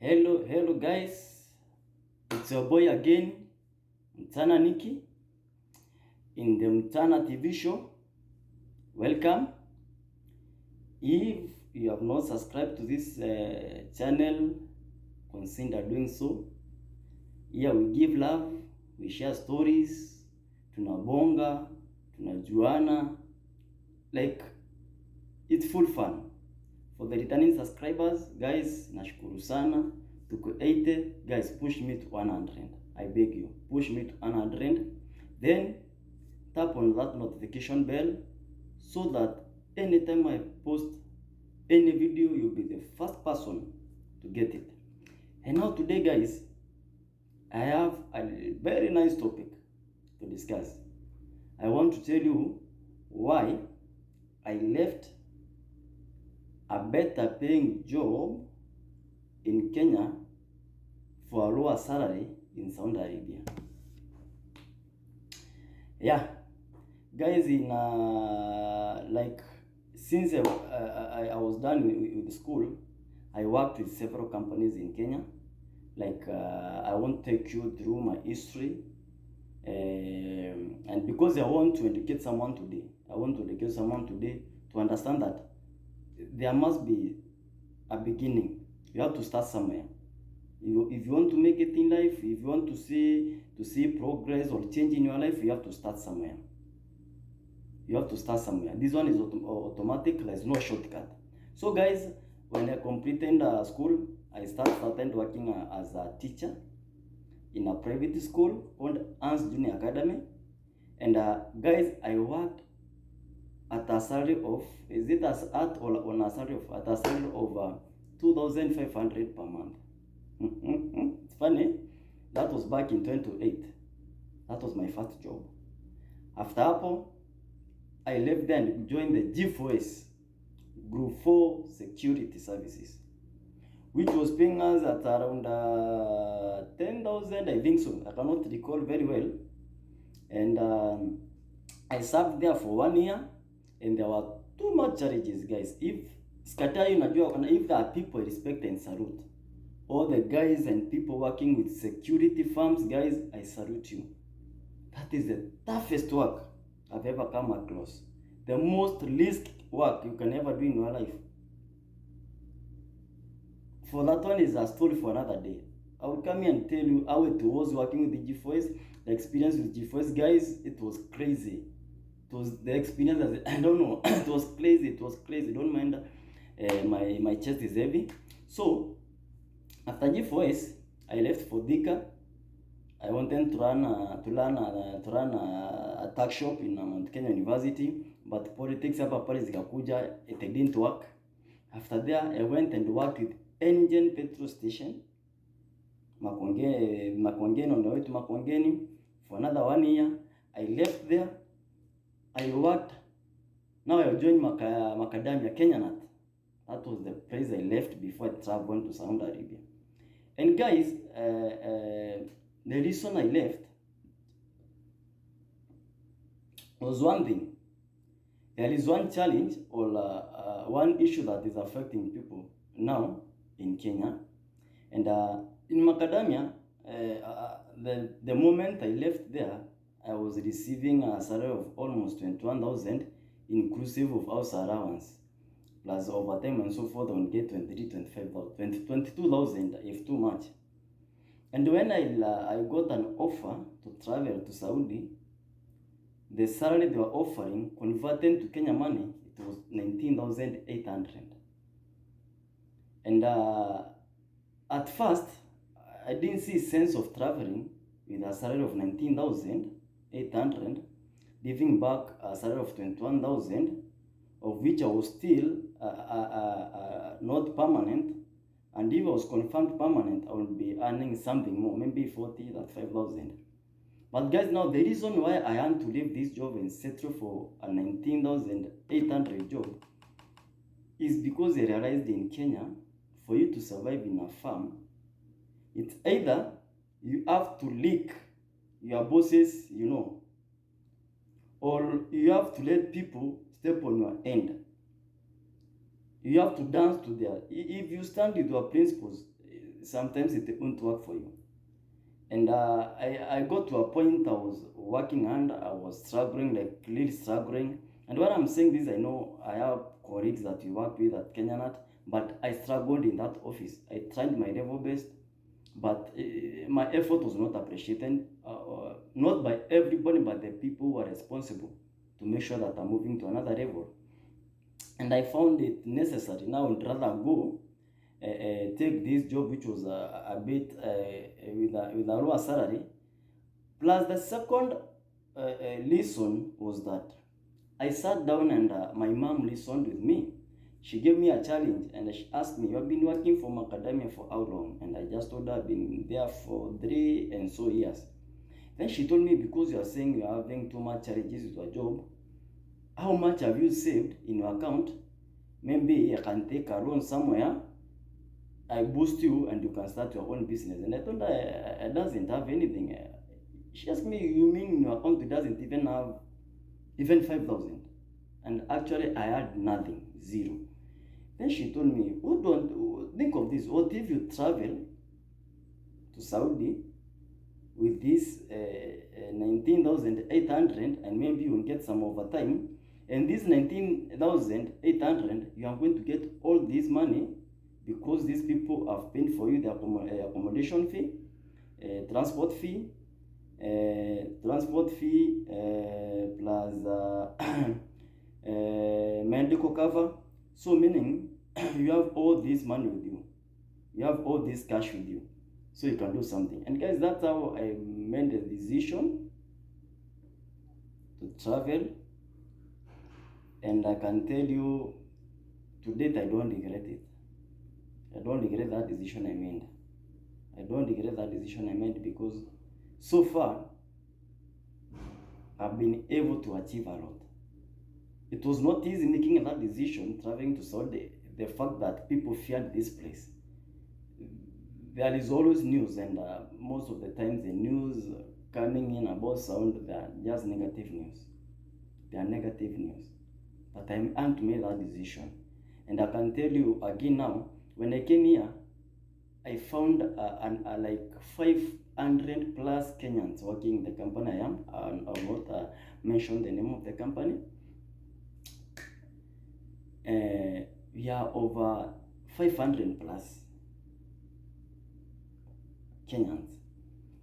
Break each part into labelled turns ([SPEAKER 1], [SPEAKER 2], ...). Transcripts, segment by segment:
[SPEAKER 1] Hello guys, it's your boy again, Mtana Nikki, in the Mtana TV show. Welcome. If you have not subscribed to this channel, consider doing so. Here we give love, we share stories, tunabonga, tunajuana, like it's full fun. For the returning subscribers, guys, nashukuru sana. Tuko 80, guys, push me to 100. I beg you, push me to 100. Then tap on that notification bell so that anytime I post any video, you'll be the first person to get it. And now today, guys, I have a very nice topic to discuss. I want to tell you why I left a better paying job in Kenya for a lower salary in Saudi Arabia. Yeah, guys, in like since I was done with school, I worked with several companies in Kenya. Like I won't take you through my history, and because I want to educate someone today, to understand that there must be a beginning. You have to start somewhere. If you want to make it in life, if you want to see progress or change in your life, you have to start somewhere. This one is automatic. There's no shortcut. So guys, when I completed school, I started working as a teacher in a private school called Ans Junior Academy. And guys, I worked at a salary of, is it as at or on a salary of 2,500 per month. It's funny. That was back in 2008. That was my first job. After Apple, I left there and joined the G4S Group 4 Security Services, which was paying us at around 10,000, I think so. I cannot recall very well. And I served there for 1 year, and there were too much challenges, guys. If there are people I respect and salute, all the guys and people working with security firms, guys, I salute you. That is the toughest work I've ever come across. The most risk work you can ever do in your life. For that one is a story for another day. I will come here and tell you how it was working with the G4S, the experience with G4S, guys. It was crazy. It was the experience. I don't know. It was crazy. Don't mind. My chest is heavy. So after G4S, I left for Dika. I wanted to run a tuck shop in Mount Kenya University, but politics hapa pale zikakuja, it didn't work. After there, I went and worked with Engen petrol station, Makongeni, on the way to Makongeni, for another 1 year. I left there. I worked. Now I joined Macadamia Kenyanat. That was the place I left before I traveled to Saudi Arabia. And guys, the reason I left was one thing. There is one challenge or one issue that is affecting people now in Kenya. And in Macadamia, the moment I left there, I was receiving a salary of almost 21,000, inclusive of house allowance, plus overtime and so forth. On get 22,000 if too much. And when I got an offer to travel to Saudi, the salary they were offering, converted to Kenya money, it was 19,800. And at first, I didn't see sense of traveling with a salary of 19,800, giving back a salary of 21,000, of which I was still not permanent. And if I was confirmed permanent, I would be earning something more, maybe 45,000. But guys, now the reason why I had to leave this job and settle for a 19,800 job is because I realized in Kenya, for you to survive in a farm, it's either you have to lick your bosses, or you have to let people step on your end. You have to dance to their, if you stand with your principles, sometimes it won't work for you. And I got to a point I was working and I was struggling, like really struggling. And when I'm saying this, I know I have colleagues that you work with at KenyaNet, but I struggled in that office. I tried my level best, but my effort was not appreciated, not by everybody, but the people who are responsible to make sure that I'm moving to another level. And I found it necessary now, and rather go take this job, which was a bit with a lower salary. Plus, the second lesson was that I sat down and my mom listened with me. She gave me a challenge and she asked me, "You have been working for Macadamia for how long?" And I just told her I've been there for 3 and so years. Then she told me, "Because you are saying you are having too much challenges with your job, how much have you saved in your account? Maybe I can take a loan somewhere, I boost you and you can start your own business." And I told her I doesn't have anything. She asked me, "You mean in your account it doesn't even have even 5,000? And actually I had nothing, zero. Then she told me, think of this, what if you travel to Saudi with this 19,800 and maybe you will get some overtime, and this 19,800 you are going to get all this money because these people have paid for you the accommodation fee, transport fee, plus medical cover. So meaning you have all this money with you, you have all this cash with you, so you can do something." And guys, that's how I made the decision to travel. And I can tell you, to date, I don't regret it. I don't regret that decision I made. I don't regret that decision I made because so far, I've been able to achieve a lot. It was not easy making that decision, traveling to Saudi. The fact that people feared this place. There is always news, and most of the times the news coming in about Saudi, they are just negative news. They are negative news. But I had to make that decision. And I can tell you again now, when I came here, I found like 500 plus Kenyans working in the company I am. I will not mention the name of the company. We are over 500 plus Kenyans.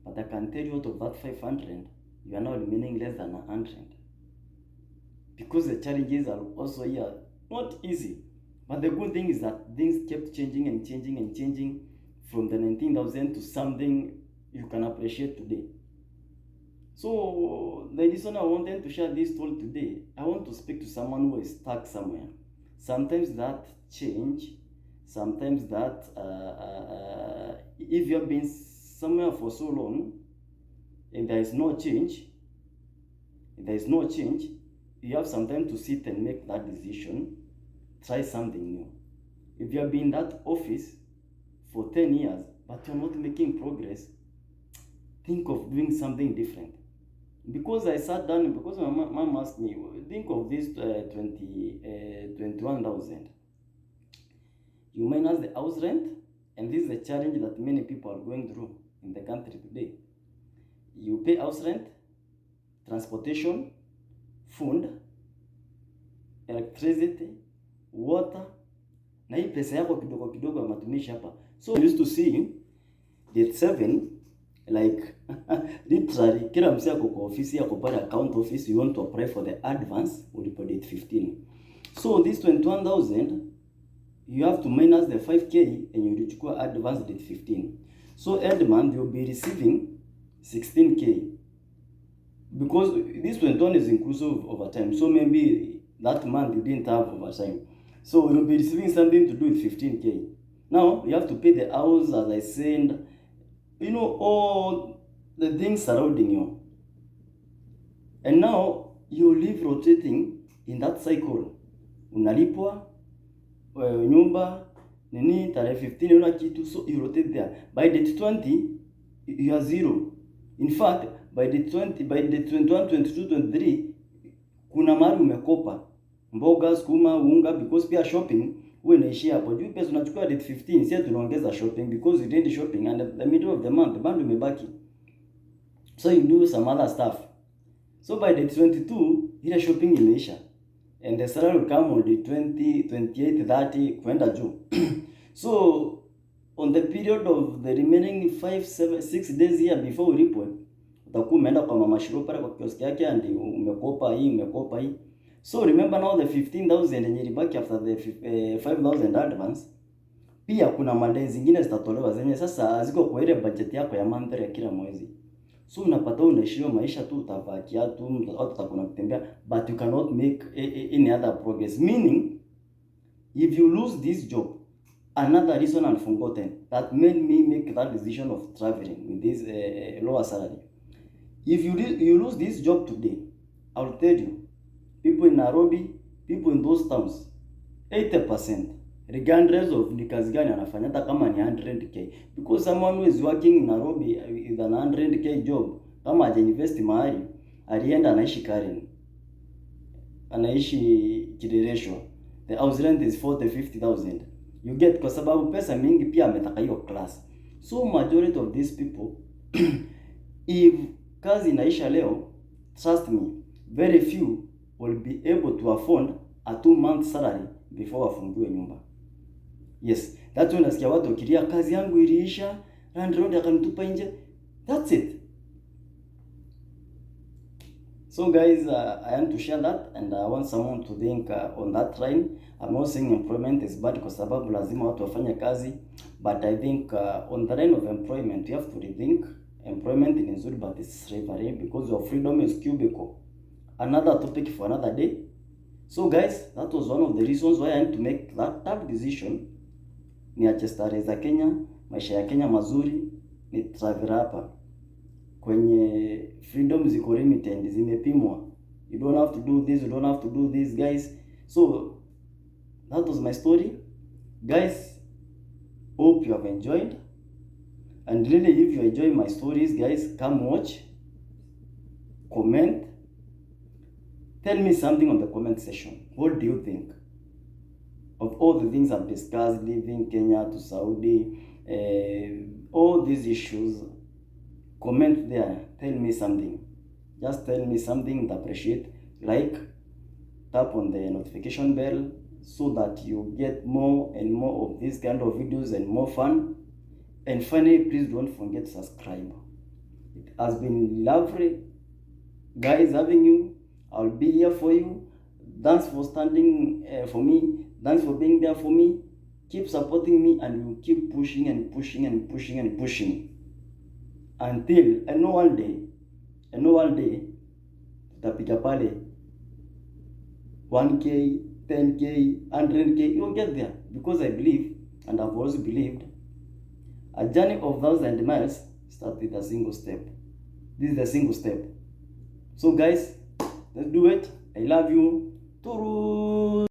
[SPEAKER 1] But I can tell you, out of that 500, you are now remaining less than 100. Because the challenges are also here not easy. But the good thing is that things kept changing and changing and changing from the 19,000 to something you can appreciate today. So the reason I wanted to share this story today, I want to speak to someone who is stuck somewhere. Sometimes that change, sometimes that if you have been somewhere for so long and there is no change, you have some time to sit and make that decision. Try something new. If you have been in that office for 10 years but you're not making progress, think of doing something different. Because I sat down, because my mom asked me, think of this 21,000. You minus the house rent, and this is the challenge that many people are going through in the country today. You pay house rent, transportation, food, electricity, water, na hii pesa yako kidogo kidogo ya matumishi hapa. So I used to see date 7, like literally kila msee ako kwa ofisi yako pale account office, you want to apply for the advance, ulipo date 15. So this 21,000 you have to minus the 5k and you ulichukua advance date 15. So every month you'll be receiving 16k, because this 21 is inclusive of overtime. So maybe that month you didn't have overtime, so you'll be receiving something to do with 15k. Now you have to pay the house, as I said, you know, all the things surrounding you. And now you live rotating in that cycle. Unalipwa nyumba nini tarehe 15 una kitu, so you rotate there. By date 20 you are zero. In fact, by date 20, by date 21, 22, 23 kuna mali umekopa mboga, skuma, unga, because pia shopping uwe naishia hapo. Juu pesa unachukua date 15, sasa tunaongeza shopping because you did shopping and at the middle of the month bado umebaki. So you do some other stuff. So by date 22 ile shopping imeisha. And the salary will come on the 20, 28, 30 kwenda juu. So on the period of the remaining 5, 7, 6 days here before ulipwe, utakuwa umeenda kwa mama Shiro pale kwa kioski yake and umekopa hii. So remember now the 15,000 yenye ilibaki after the 5,000 advance. Pia kuna madai zingine zitatolewa zenye sasa ziko kwa ile budget yako ya month ya kila mwezi. So unapata unaishio maisha tu, utavaa kiatu, watu watakuna kutembea, but you cannot make any other progress. Meaning, if you lose this job, another reason unforgotten that made me make that decision of traveling with this lower salary. If you lose this job today, I will tell you, people in Nairobi, people in those towns, 80%, regardless of ni kazi gani anafanya, hata kama ni 100k, because someone who is working in Nairobi with an 100k job, kama haja invest mahali, alienda anaishi Karen, anaishi Kideresho, the house rent is 40-50,000. You get, kwa sababu pesa mingi pia ametaka hiyo class. So majority of these people if kazi inaisha leo, trust me, very few will be able to afford a 2-month salary before wafungue nyumba. Yes, that's when nasikia watu wakilia kazi yangu iliisha, landlord akanitupa nje. That's it. So guys, I want to share that and I want someone to think on that line. I'm not saying employment is bad kwa sababu lazima watu wafanye kazi, but I think on the line of employment you have to rethink. Employment is nzuri but it's slavery because your freedom is cubicle. Another topic for another day. So guys, that was one of the reasons why I had to make that tough decision. Niache starehe za Kenya, maisha ya Kenya mazuri, ni travel hapa. Kwenye freedom ziko limited, zimepimwa. You don't have to do this, you don't have to do this, guys. So that was my story. Guys, hope you have enjoyed. And really, if you enjoy my stories, guys, come watch, comment, tell me something on the comment section. What do you think of all the things I've discussed, leaving Kenya to Saudi, all these issues? Comment there, tell me something. Just tell me something to appreciate. Like, tap on the notification bell so that you get more and more of these kind of videos and more fun. And finally, please don't forget to subscribe. It has been lovely, guys, having you. I'll be here for you. Thanks for standing for me. Thanks for being there for me. Keep supporting me and we'll keep pushing and pushing and pushing and pushing. Until I know one day, tutapiga pale 1k, 10k, 100k, you'll get there. Because I believe, and I've always believed, a journey of 1,000 miles starts with a single step. This is a single step. So guys, let's do it. I love you. Turu.